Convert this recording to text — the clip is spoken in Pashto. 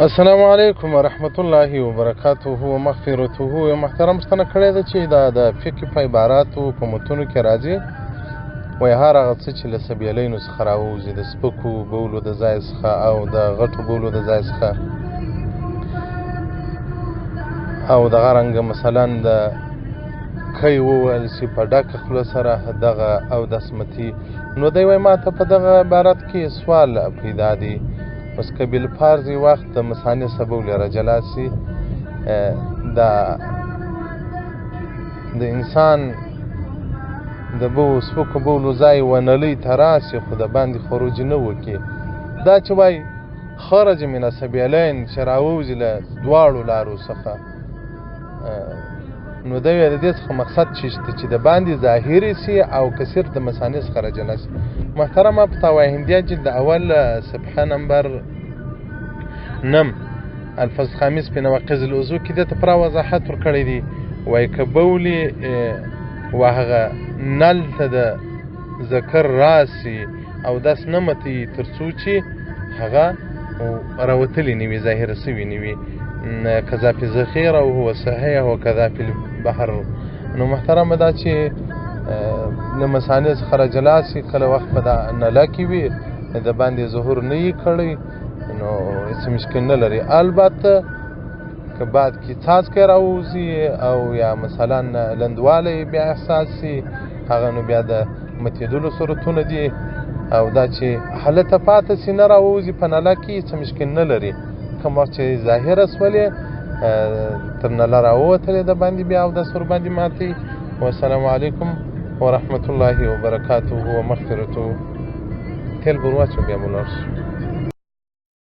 السلام علیکم ورحمت الله وبرکاته و مغفرته. یو محترم پوښتنه کړې ده چې دا د فقه په عباراتو په متونو کې راځي، وایي هر هغه څه چې له سبیلینو څخه راووځي، د سپکو بولو د ځای څخه او د غټو بولو د ځای څخه، او دغه رنګه مثلا د کی وویل چې په ډکه خوله سره دغه او دسمتي، نو دی وایي ما ته په دغه عبارت کې سوال پیدا دی. اوس که بالفرض یې وخت د مسانی بولی راجلاسوی د انسان د سپکو بولو ځای ونلۍ ته راسي خو د باندې خروج نه وکړي، دا چې وایي خرج من السبیلین چې راووځي له دواړو لارو څخه، نو دی وایي د دې څخه مقصد چې د باندې ظاهري سي او که صرف د مسانی څخه راجلا سي. محترمه په فتاوی هندیه جلد اول صفحه نمبر 9 الفصل خامس په نواقض الوضو کې دته پوره وضاحت ورکړی دی. وایي که بولي و هغه نل ته د ذکر راسي او داس نه متي تر څو چې هغه راوتلی نه وي، ظاهره سوي نه وي، کذا فی ذخیره او هو صحیح و کذا فی البحر. نو محترمه دا چې له مسانی څخه راجلاسي کله وخت په نله کې وي د باندې ظهور نه یې کړی، نو هېڅ مشکل نه لري. البته که بعد کې څاڅکی راووځي او یا مثلا لندوالی بیا احساس سي، هغه نو بیا د متېدلو صورتونه دي، او دا چې هلته پاته سي نه راووځي په نله کې هېڅ مشکل نه لري. کوم وخت چې ظاهره سولې تر نله راووتلې د باندې بیا اودس ورباندې ماتوي. والسلام علیکم ورحمت الله وبرکاته و مغفرته. تیل بر واچو بیا ولاړ شو.